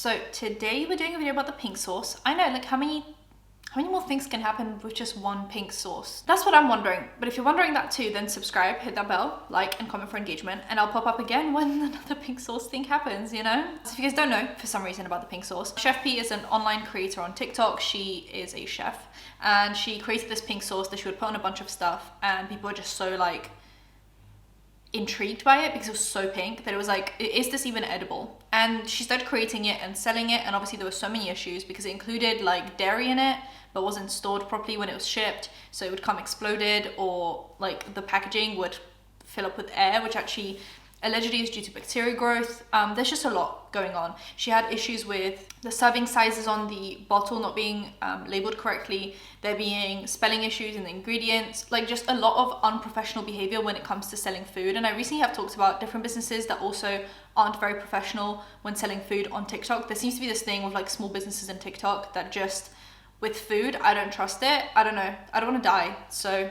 So today we're doing a video about the pink sauce. I know, like how many more things can happen with just one pink sauce? That's what I'm wondering. But if you're wondering that too, then subscribe, hit that bell, like and comment for engagement, and I'll pop up again when another pink sauce thing happens, you know? So if you guys don't know, for some reason, about the pink sauce, Chef P is an online creator on TikTok. She is a chef and she created this pink sauce that she would put on a bunch of stuff, and people were just so like intrigued by it because it was so pink that it was like, is this even edible? And she started creating it and selling it, and obviously there were so many issues because it included like dairy in it but wasn't stored properly when it was shipped, so it would come exploded, or like the packaging would fill up with air, which actually allegedly is due to bacteria growth. There's just a lot going on. She had issues with the serving sizes on the bottle not being labeled correctly, there being spelling issues in the ingredients, like just a lot of unprofessional behavior when it comes to selling food. And I recently have talked about different businesses that also aren't very professional when selling food on TikTok. There seems to be this thing with like small businesses in TikTok that just, with food, I don't trust it. I don't know, I don't want to die, so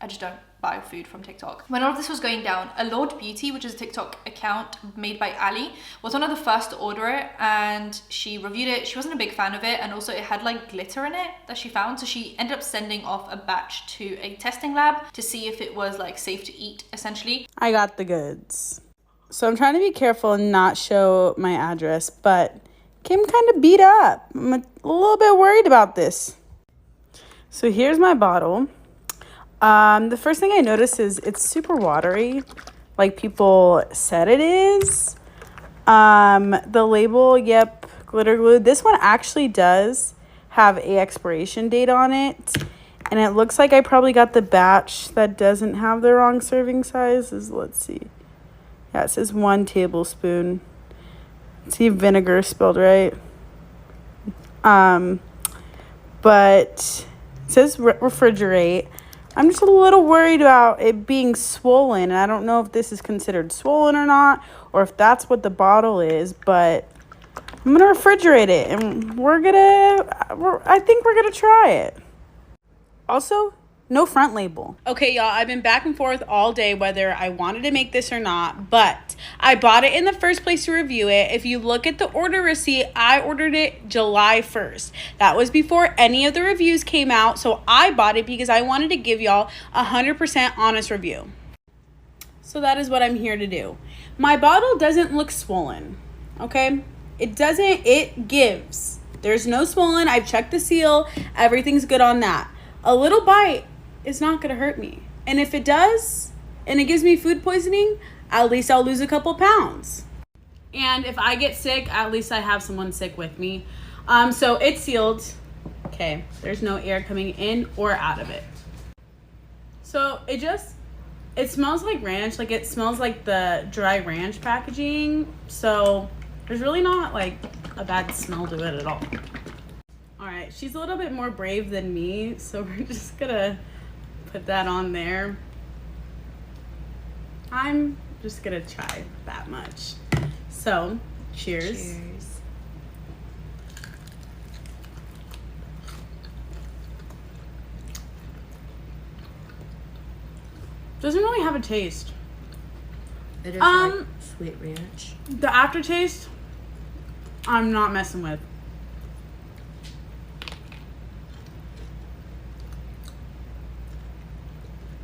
I just don't buy food from TikTok. When all of this was going down, Alord Beauty, which is a TikTok account made by Ali, was one of the first to order it, and she reviewed it. She wasn't a big fan of it, and also it had like glitter in it that she found, so she ended up sending off a batch to a testing lab to see if it was like safe to eat, essentially. I got the goods. So I'm trying to be careful and not show my address, but Kim kind of beat up. I'm a little bit worried about this. So here's my bottle. The first thing I noticed is it's super watery, like people said it is. The label, yep, glitter glue. This one actually does have a expiration date on it, and it looks like I probably got the batch that doesn't have the wrong serving sizes. Let's see. Yeah, it says 1 tablespoon. See vinegar spelled right. But it says refrigerate. I'm just a little worried about it being swollen. I don't know if this is considered swollen or not, or if that's what the bottle is, but I'm gonna refrigerate it, and I think we're gonna try it. Also, no front label. Okay, y'all, I've been back and forth all day whether I wanted to make this or not, but I bought it in the first place to review it. If you look at the order receipt, I ordered it July 1st. That was before any of the reviews came out, so I bought it because I wanted to give y'all 100% honest review. So that is what I'm here to do. My bottle doesn't look swollen, okay? It doesn't, it gives. There's no swollen. I've checked the seal. Everything's good on that. A little bite is not gonna hurt me, and if it does and it gives me food poisoning, at least I'll lose a couple pounds. And if I get sick, at least I have someone sick with me. So it's sealed. Okay, there's no air coming in or out of it. So it smells like ranch. Like it smells like the dry ranch packaging, so there's really not like a bad smell to it at all. All right, she's a little bit more brave than me, so we're just gonna put that on there. I'm just gonna try that much. So, cheers. Cheers. Doesn't really have a taste. It is like sweet ranch. The aftertaste, I'm not messing with.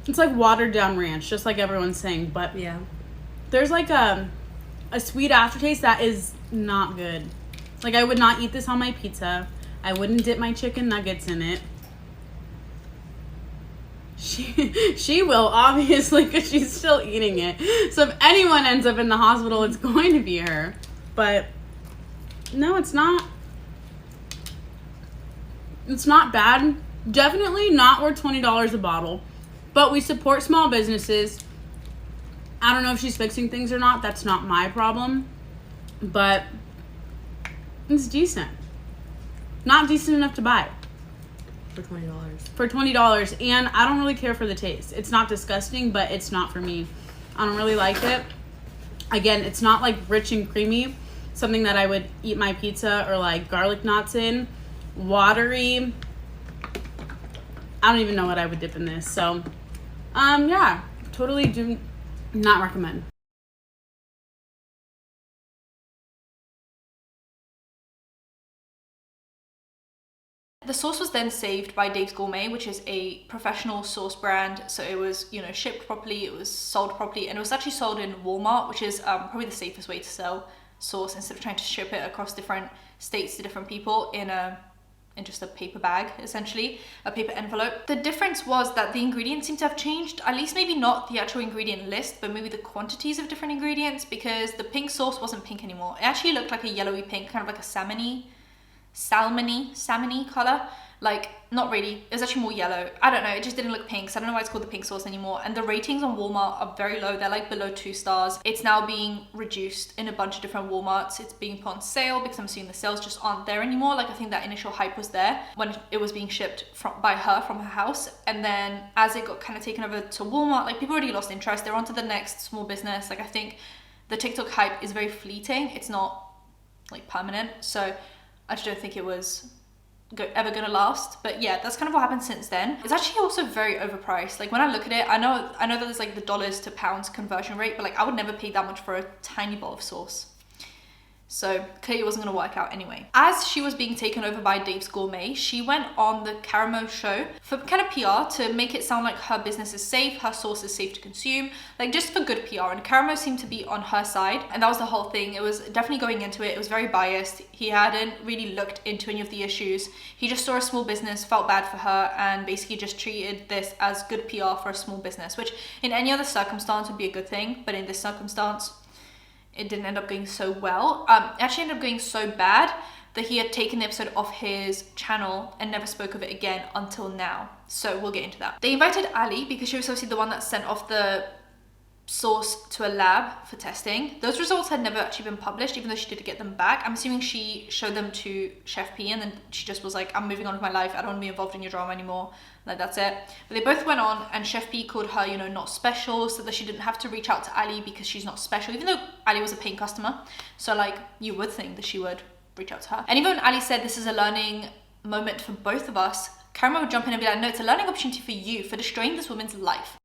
It's like watered down ranch, just like everyone's saying, but yeah, there's like a sweet aftertaste that is not good. Like I would not eat this on my pizza. I wouldn't dip my chicken nuggets in it. She will, obviously, because she's still eating it. So if anyone ends up in the hospital, it's going to be her. But no, it's not. It's not bad. Definitely not worth $20 a bottle. But we support small businesses. I don't know if she's fixing things or not. That's not my problem. But it's decent. Not decent enough to buy. For $20. For $20. And I don't really care for the taste. It's not disgusting, but it's not for me. I don't really like it. Again, it's not like rich and creamy. Something that I would eat my pizza or like garlic knots in. Watery. I don't even know what I would dip in this. So, yeah, totally do not recommend. The sauce was then saved by Dave's Gourmet, which is a professional sauce brand. So it was, you know, shipped properly, it was sold properly, and it was actually sold in Walmart, which is probably the safest way to sell sauce instead of trying to ship it across different states to different people in just a paper bag, essentially, a paper envelope. The difference was that the ingredients seem to have changed, at least maybe not the actual ingredient list, but maybe the quantities of different ingredients, because the pink sauce wasn't pink anymore. It actually looked like a yellowy pink, kind of like a salmony color. Like, not really, it was actually more yellow. I don't know, it just didn't look pink, so I don't know why it's called the pink sauce anymore. And the ratings on Walmart are very low, they're like below 2 stars. It's now being reduced in a bunch of different Walmarts. It's being put on sale because I'm assuming the sales just aren't there anymore. Like, I think that initial hype was there when it was being shipped by her from her house. And then as it got kind of taken over to Walmart, like, people already lost interest. They're on to the next small business. Like, I think the TikTok hype is very fleeting. It's not like permanent. So I just don't think it was ever gonna last. But yeah, that's kind of what happened since then. It's actually also very overpriced. Like, when I look at it, I know that there's like the dollars to pounds conversion rate, but like, I would never pay that much for a tiny bowl of sauce. So clearly it wasn't going to work out anyway. As she was being taken over by Dave's Gourmet, she went on the Caramo show for kind of PR to make it sound like her business is safe, her sauce is safe to consume, like just for good PR. And Caramo seemed to be on her side, and that was the whole thing. It was definitely going into it. It was very biased. He hadn't really looked into any of the issues. He just saw a small business, felt bad for her, and basically just treated this as good PR for a small business, which in any other circumstance would be a good thing. But in this circumstance, it didn't end up going so well. It actually ended up going so bad that he had taken the episode off his channel and never spoke of it again until now. So we'll get into that. They invited Ali because she was obviously the one that sent off the sauce to a lab for testing. Those results had never actually been published, even though she did get them back. I'm assuming she showed them to Chef P, and then she just was like, I'm moving on with my life. I don't want to be involved in your drama anymore. Like, that's it. But they both went on, and Chef P called her, you know, not special, so that she didn't have to reach out to Ali because she's not special, even though Ali was a paying customer. So like, you would think that she would reach out to her. And even when Ali said this is a learning moment for both of us, Karma would jump in and be like, no, it's a learning opportunity for you for destroying this woman's life.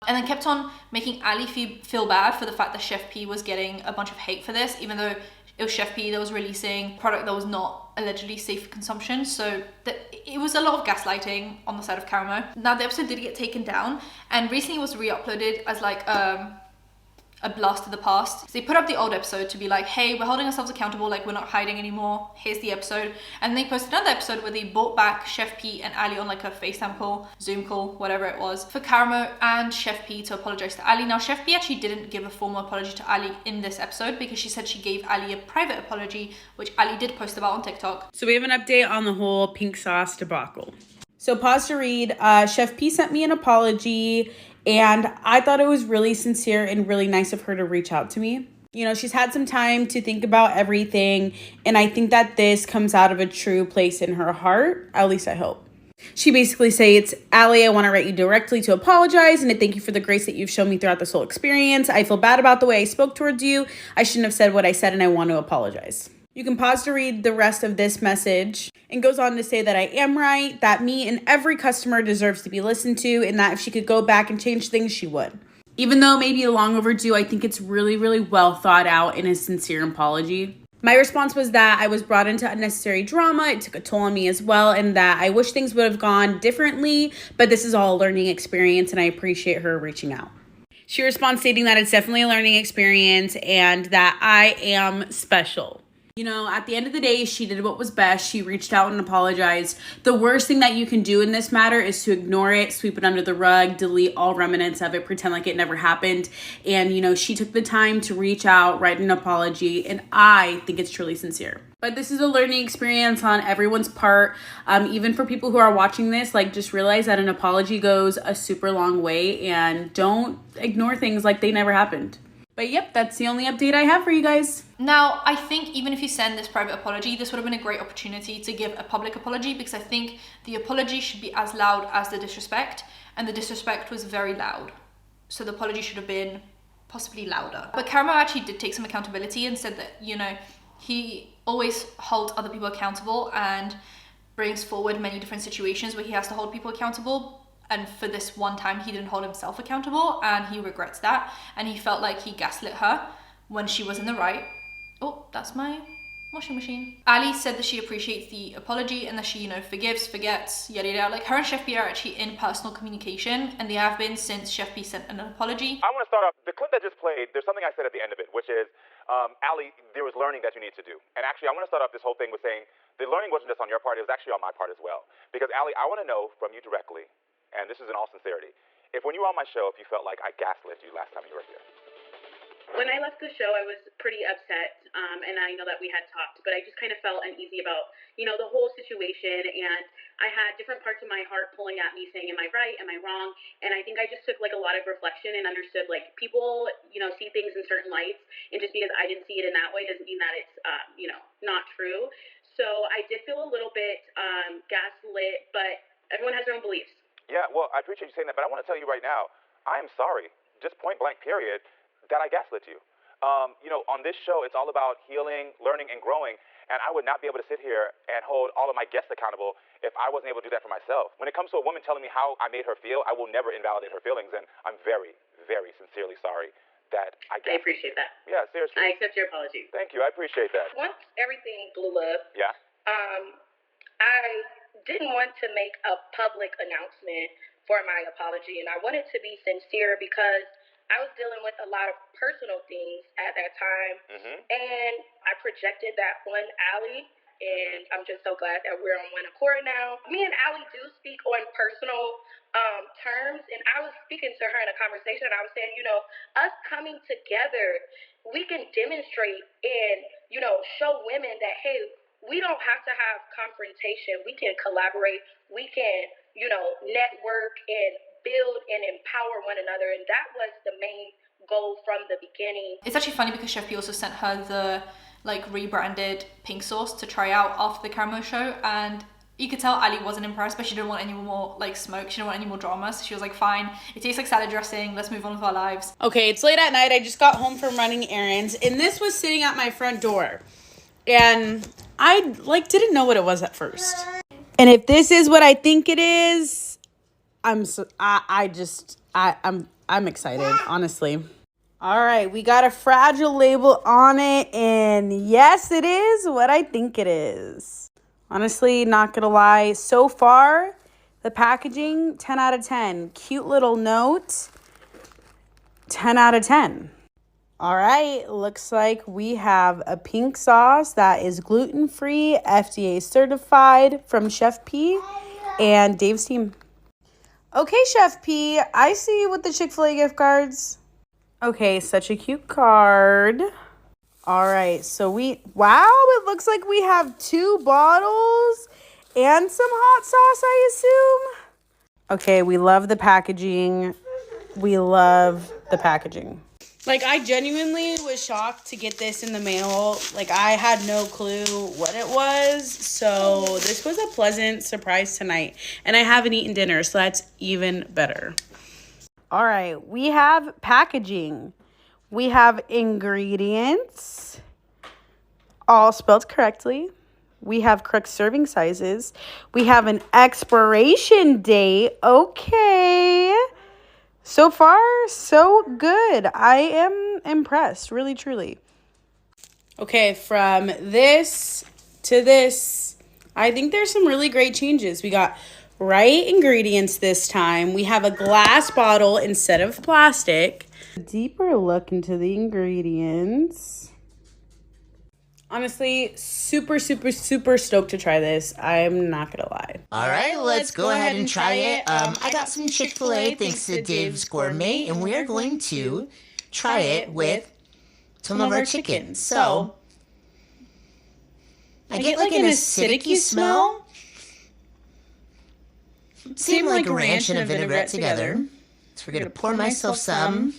And then kept on making Ali feel bad for the fact that Chef P was getting a bunch of hate for this, even though it was Chef P that was releasing product that was not allegedly safe for consumption. So it was a lot of gaslighting on the side of Caramo. Now, the episode did get taken down, and recently was re-uploaded as like a blast to the past. So they put up the old episode to be like, hey, we're holding ourselves accountable, like we're not hiding anymore, here's the episode. And they posted another episode where they brought back Chef P and Ali on like a FaceTime call, Zoom call, whatever it was, for Caramo and Chef P to apologize to Ali. Now, Chef P actually didn't give a formal apology to Ali in this episode because she said she gave Ali a private apology, which Ali did post about on TikTok. So we have an update on the whole pink sauce debacle. So pause to read. Chef P sent me an apology, and I thought it was really sincere and really nice of her to reach out to me. You know, she's had some time to think about everything, and I think that this comes out of a true place in her heart. At least I hope. She basically states, Ali, I want to write you directly to apologize and to thank you for the grace that you've shown me throughout this whole experience. I feel bad about the way I spoke towards you. I shouldn't have said what I said, and I want to apologize. You can pause to read the rest of this message, and goes on to say that I am right, that me and every customer deserves to be listened to, and that if she could go back and change things, she would. Even though maybe long overdue, I think it's really, really well thought out in a sincere apology. My response was that I was brought into unnecessary drama, it took a toll on me as well, and that I wish things would have gone differently, but this is all a learning experience, and I appreciate her reaching out. She responds stating that it's definitely a learning experience and that I am special. You know, at the end of the day, she did what was best. She reached out and apologized. The worst thing that you can do in this matter is to ignore it, sweep it under the rug, delete all remnants of it, pretend like it never happened. And, you know, she took the time to reach out, write an apology, and I think it's truly sincere. But this is a learning experience on everyone's part. Even for people who are watching this, like, just realize that an apology goes a super long way, and don't ignore things like they never happened. But yep, that's the only update I have for you guys. Now, I think even if you send this private apology, this would have been a great opportunity to give a public apology, because I think the apology should be as loud as the disrespect, and the disrespect was very loud. So the apology should have been possibly louder. But Caramo actually did take some accountability and said that, you know, he always holds other people accountable and brings forward many different situations where he has to hold people accountable. and for this one time he didn't hold himself accountable, and he regrets that, and he felt like he gaslit her when she was in the right. Oh, that's my washing machine. Ali said that she appreciates the apology and that she, forgives, forgets, yada yada. Like, her and Chef P are actually in personal communication, and they have been since Chef P sent an apology. I want to start off, the clip that just played, there's something I said at the end of it, which is, Ali, there was learning that you need to do. And actually, I want to start off this whole thing with saying, the learning wasn't just on your part, it was actually on my part as well. Because Ali, I want to know from you directly, and this is in all sincerity, if when you were on my show, if you felt like I gaslit you last time you were here. When I left the show, I was pretty upset, and I know that we had talked, but I just kind of felt uneasy about, the whole situation, and I had different parts of my heart pulling at me saying, am I right, am I wrong, and I think I just took, like, a lot of reflection and understood, like, people, see things in certain lights, and just because I didn't see it in that way doesn't mean that it's, not true. So I did feel a little bit gaslit, but everyone has their own beliefs. Yeah, well, I appreciate you saying that, but I want to tell you right now, I am sorry, just point blank period, that I gaslit you. On this show, it's all about healing, learning, and growing, and I would not be able to sit here and hold all of my guests accountable if I wasn't able to do that for myself. When it comes to a woman telling me how I made her feel, I will never invalidate her feelings, and I'm very, very sincerely sorry that I gaslit. I appreciate that. Yeah, seriously. I accept your apology. Thank you, I appreciate that. Once everything blew up, Yeah? I didn't want to make a public announcement for my apology, and I wanted to be sincere because I was dealing with a lot of personal things at that time, and I projected that on Ali, and I'm just so glad that we're on one accord now. Me and Ali do speak on personal terms, and I was speaking to her in a conversation, and I was saying, us coming together, we can demonstrate and, show women that, hey, we don't have to have confrontation. We can collaborate. We can, network and build and empower one another, and that was the main goal from the beginning. It's actually funny because Chef P also sent her the rebranded pink sauce to try out after the caramel show, and you could tell Ali wasn't impressed, but she didn't want any more smoke, she didn't want any more drama, so she was like, fine, it tastes like salad dressing, let's move on with our lives. Okay, it's late at night, I just got home from running errands, and this was sitting at my front door, and I didn't know what it was at first. And if this is what I think it is, I'm excited, honestly. All right, we got a fragile label on it, and yes, it is what I think it is. Honestly, not gonna lie, so far, the packaging, 10 out of 10. Cute little note, 10 out of 10. All right, looks like we have a pink sauce that is gluten-free, FDA certified from Chef P and Dave's team. Okay, Chef P, I see you with the Chick-fil-A gift cards. Okay, such a cute card. All right, so wow, it looks like we have 2 bottles and some hot sauce, I assume. Okay, we love the packaging. We love the packaging. I genuinely was shocked to get this in the mail. I had no clue what it was. So this was a pleasant surprise tonight. And I haven't eaten dinner, so that's even better. All right, we have packaging. We have ingredients, all spelled correctly. We have correct serving sizes. We have an expiration date. Okay. So far, so good. I am impressed, really, truly. Okay, from this to this, I think there's some really great changes. We got right ingredients this time. We have a glass bottle instead of plastic. A deeper look into the ingredients. Honestly, super, super, super stoked to try this. I'm not gonna lie. All right, let's go ahead and try it. I got some Chick-fil-A thanks to Dave's Gourmet, and we are going to try it with some of our chicken. So, I get an acidic smell. Seem like ranch and a vinaigrette together. So we're gonna pour myself some,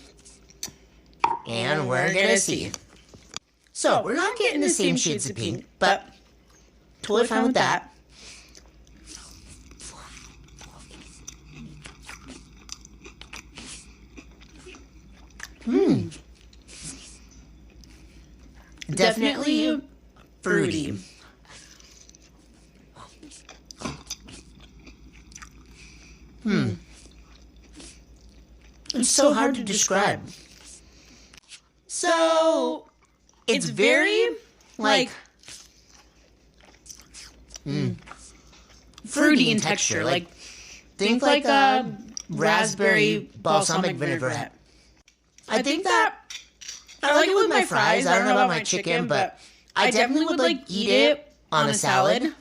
and we're gonna see. So, we're not getting the same shades of pink, but totally fine with that. Definitely fruity. It's so hard to describe. So, it's very, like, fruity in texture. Like, think like a raspberry balsamic vinaigrette. I think that I like it with my fries. I don't know about my chicken, but I definitely would, like, eat it on a salad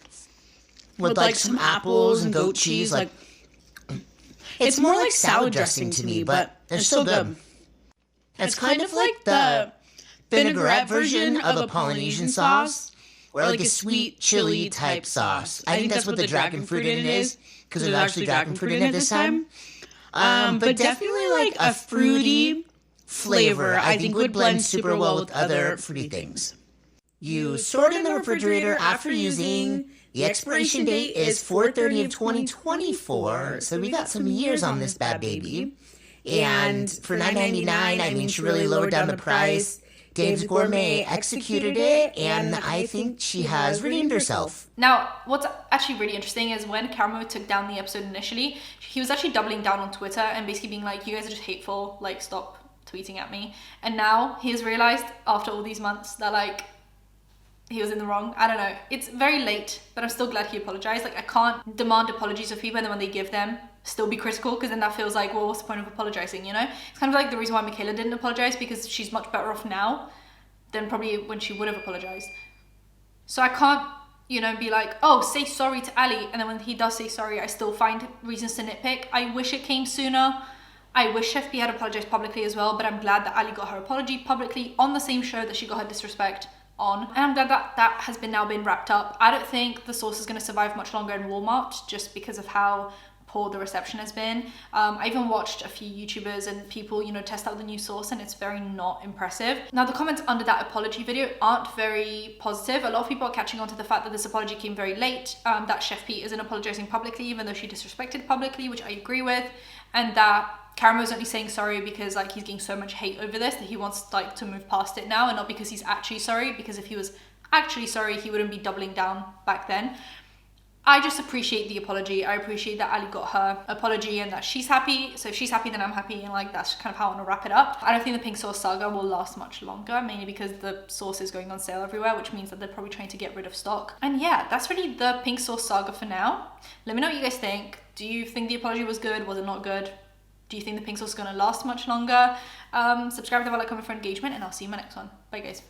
with, like, some apples and goat cheese. Like, it's more like salad dressing to me, but it's so good. It's kind of like the vinaigrette version of a Polynesian sauce, or like a sweet chili type sauce. I think that's what the dragon fruit in it is, because there's actually dragon fruit in it this time. But definitely like a fruity flavor I think would blend super well with other fruity things. You store it in the refrigerator after using. The expiration date is 4/30 of 2024, so we got some years on this bad baby. And for $9.99, I mean, she really lowered down the price. Dave's Gourmet executed it, and I think she has redeemed herself. Now, what's actually really interesting is when Caramo took down the episode initially, he was actually doubling down on Twitter and basically being like, you guys are just hateful, like, stop tweeting at me. And now he has realized after all these months that, like, he was in the wrong. I don't know. It's very late, but I'm still glad he apologized. Like, I can't demand apologies of people and then when they give them, still be critical, because then that feels like, well, what's the point of apologizing, you know? It's kind of like the reason why Michaela didn't apologize, because she's much better off now than probably when she would have apologized. So I can't, you know, be like, oh, say sorry to Ali, and then when he does say sorry, I still find reasons to nitpick. I wish it came sooner. I wish Chef B had apologized publicly as well, but I'm glad that Ali got her apology publicly on the same show that she got her disrespect on, and I'm glad that that has now been wrapped up. I don't think the sauce is going to survive much longer in Walmart just because of how poor the reception has been. I even watched a few YouTubers and people, you know, test out the new sauce, and it's very not impressive. Now, the comments under that apology video aren't very positive. A lot of people are catching on to the fact that this apology came very late, that Chef Pete isn't apologizing publicly even though she disrespected publicly, which I agree with, and that Caramo's only saying sorry because, like, he's getting so much hate over this that he wants, like, to move past it now, and not because he's actually sorry, because if he was actually sorry, he wouldn't be doubling down back then. I just appreciate the apology. I appreciate that Ali got her apology and that she's happy. So if she's happy, then I'm happy, and, like, that's kind of how I want to wrap it up. I don't think the pink sauce saga will last much longer, mainly because the sauce is going on sale everywhere, which means that they're probably trying to get rid of stock. And yeah, that's really the pink sauce saga for now. Let me know what you guys think. Do you think the apology was good? Was it not good? Do you think the pink sauce is going to last much longer? Subscribe to the like, comment for engagement, and I'll see you in my next one. Bye, guys.